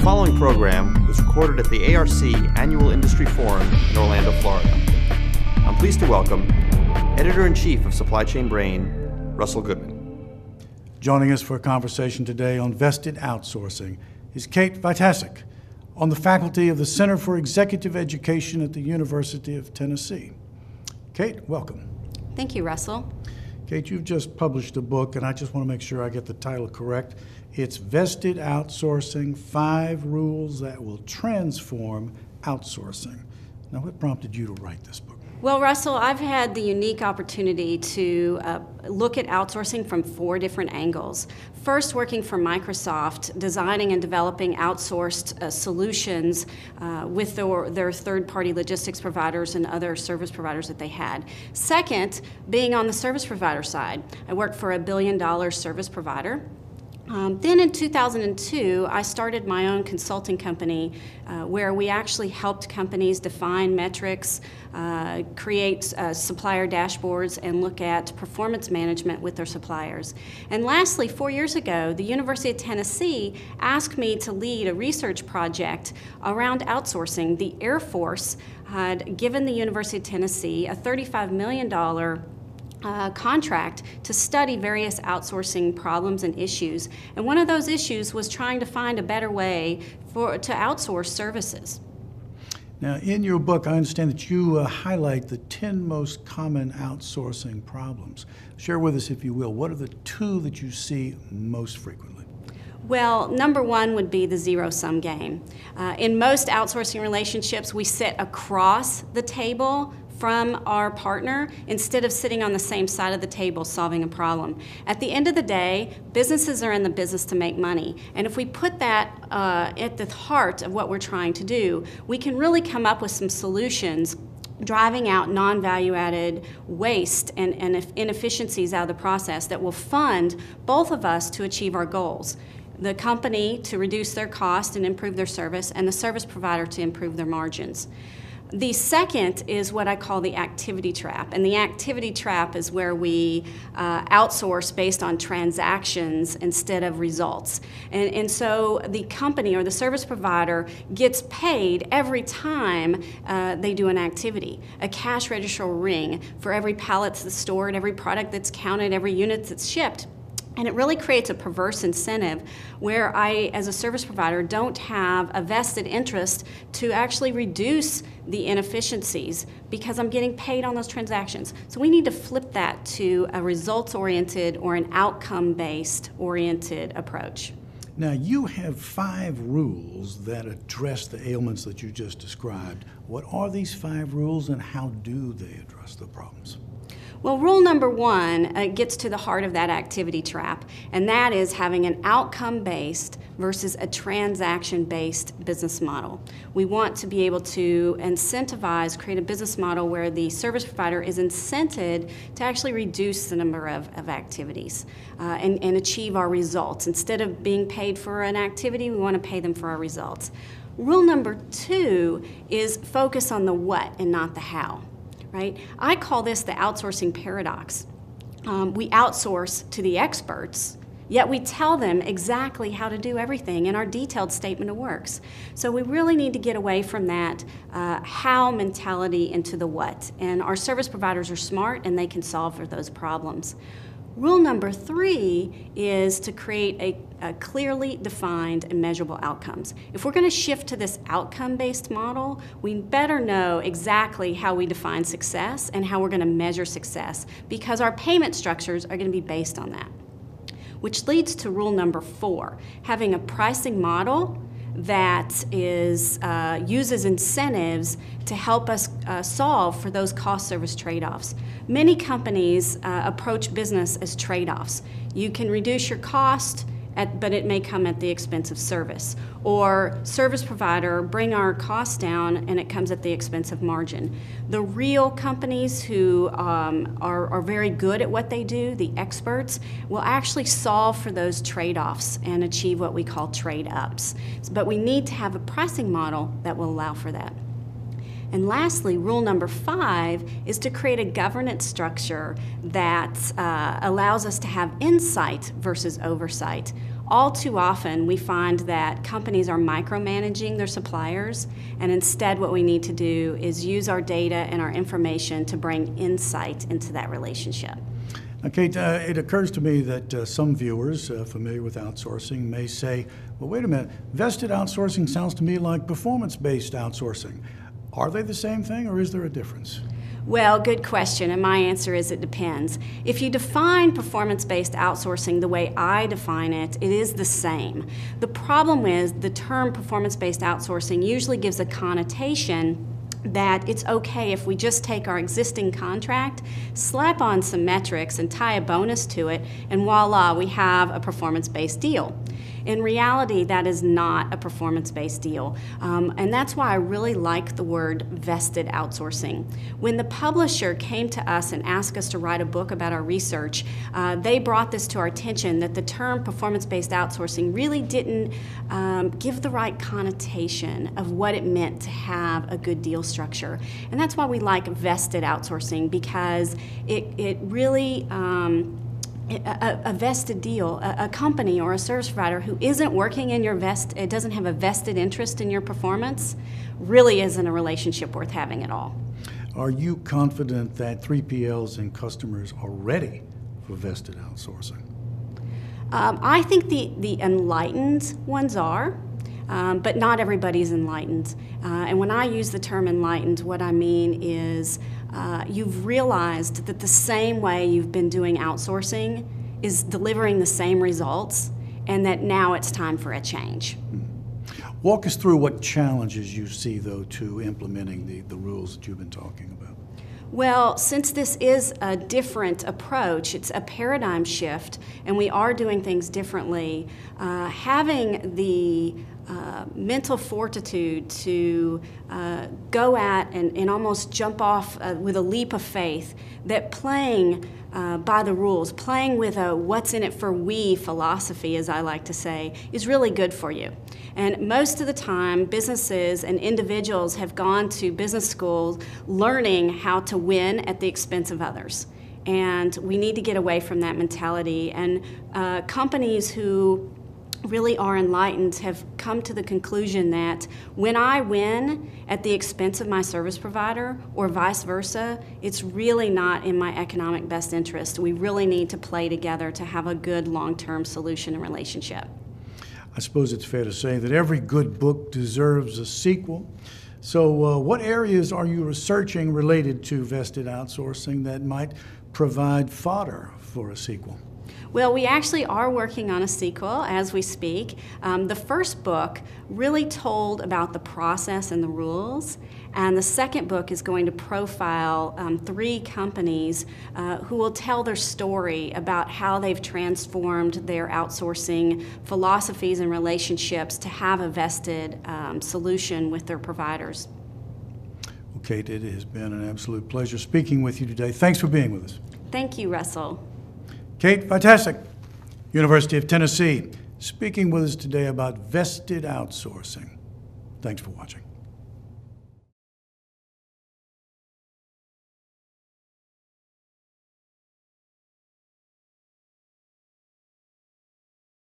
following program was recorded at the ARC Annual Industry Forum in Orlando, Florida. I'm pleased to welcome Editor-in-Chief of Supply Chain Brain, Russell Goodman. Joining us for a conversation today on vested outsourcing is Kate Vitasek, on the faculty of the Center for Executive Education at the University of Tennessee. Kate, welcome. Thank you, Russell. Kate, you've just published a book, and I just want to make sure I get the title correct. It's Vested Outsourcing, 5 Rules That Will Transform Outsourcing. Now, what prompted you to write this book? Well, Russell, I've had the unique opportunity to look at outsourcing from 4 different angles. First, working for Microsoft, designing and developing outsourced solutions with their third-party logistics providers and other service providers that they had. Second, being on the service provider side. I worked for a $1 billion service provider. Then in 2002, I started my own consulting company where we actually helped companies define metrics, create supplier dashboards, and look at performance management with their suppliers. And lastly, 4 years ago, the University of Tennessee asked me to lead a research project around outsourcing. The Air Force had given the University of Tennessee a $35 million contract to study various outsourcing problems and issues. And one of those issues was trying to find a better way to outsource services. Now, in your book, I understand that you highlight the 10 most common outsourcing problems. Share with us, if you will, what are the 2 that you see most frequently? Well, number 1 would be the zero-sum game. In most outsourcing relationships, we sit across the table from our partner instead of sitting on the same side of the table solving a problem. At the end of the day, businesses are in the business to make money. And if we put that at the heart of what we're trying to do, we can really come up with some solutions driving out non-value-added waste and inefficiencies out of the process that will fund both of us to achieve our goals. The company to reduce their cost and improve their service, and the service provider to improve their margins. The second is what I call the activity trap. And the activity trap is where we outsource based on transactions instead of results. And so the company or the service provider gets paid every time they do an activity. A cash register will ring for every pallet that's stored, every product that's counted, every unit that's shipped. And it really creates a perverse incentive where I, as a service provider, don't have a vested interest to actually reduce the inefficiencies because I'm getting paid on those transactions. So we need to flip that to a results-oriented or an outcome-based oriented approach. Now, you have 5 rules that address the ailments that you just described. What are these 5 rules, and how do they address the problems? Well, rule number 1 gets to the heart of that activity trap, and that is having an outcome-based versus a transaction-based business model. We want to be able to incentivize, create a business model where the service provider is incented to actually reduce the number of activities and achieve our results. Instead of being paid for an activity, we want to pay them for our results. Rule number 2 is focus on the what and not the how. Right? I call this the outsourcing paradox. We outsource to the experts, yet we tell them exactly how to do everything in our detailed statement of works. So we really need to get away from that how mentality into the what. And our service providers are smart and they can solve for those problems. Rule number 3 is to create a clearly defined and measurable outcomes. If we're going to shift to this outcome-based model, we better know exactly how we define success and how we're going to measure success, because our payment structures are going to be based on that. Which leads to rule number 4, having a pricing model that uses incentives to help us solve for those cost-service trade-offs. Many companies approach business as trade-offs. You can reduce your cost, but it may come at the expense of service. Or service provider, bring our costs down, and it comes at the expense of margin. The real companies who are very good at what they do, the experts, will actually solve for those trade-offs and achieve what we call trade-ups. But we need to have a pricing model that will allow for that. And lastly, rule number 5 is to create a governance structure that allows us to have insight versus oversight. All too often, we find that companies are micromanaging their suppliers, and instead what we need to do is use our data and our information to bring insight into that relationship. Now, Kate, it occurs to me that some viewers familiar with outsourcing may say, well, wait a minute, vested outsourcing sounds to me like performance-based outsourcing. Are they the same thing, or is there a difference? Well, good question, and my answer is it depends. If you define performance-based outsourcing the way I define it, it is the same. The problem is the term performance-based outsourcing usually gives a connotation that it's okay if we just take our existing contract, slap on some metrics, and tie a bonus to it, and voila, we have a performance-based deal. In reality, that is not a performance-based deal, and that's why I really like the word vested outsourcing. When the publisher came to us and asked us to write a book about our research, they brought this to our attention that the term performance-based outsourcing really didn't give the right connotation of what it meant to have a good deal structure. And that's why we like vested outsourcing, because it really a vested deal, a company or a service provider who isn't working in your it doesn't have a vested interest in your performance, really isn't a relationship worth having at all. Are you confident that 3PLs and customers are ready for vested outsourcing? I think the enlightened ones are, but not everybody's enlightened. And when I use the term enlightened, what I mean is you've realized that the same way you've been doing outsourcing is delivering the same results, and that now it's time for a change. Walk us through what challenges you see, though, to implementing the rules that you've been talking about. Well, since this is a different approach, it's a paradigm shift, and we are doing things differently, having the mental fortitude to go at and almost jump off with a leap of faith, that playing by the rules, playing with a what's in it for we philosophy, as I like to say, is really good for you. And most of the time, businesses and individuals have gone to business schools learning how to win at the expense of others. And we need to get away from that mentality. And companies who really are enlightened have come to the conclusion that when I win at the expense of my service provider, or vice versa, it's really not in my economic best interest. We really need to play together to have a good long-term solution and relationship. I suppose it's fair to say that every good book deserves a sequel. So what areas are you researching related to vested outsourcing that might provide fodder for a sequel? Well, we actually are working on a sequel as we speak. The first book really told about the process and the rules, and the second book is going to profile 3 companies who will tell their story about how they've transformed their outsourcing philosophies and relationships to have a vested solution with their providers. Well, Kate, it has been an absolute pleasure speaking with you today. Thanks for being with us. Thank you, Russell. Kate Vitasek, University of Tennessee, speaking with us today about vested outsourcing. Thanks for watching.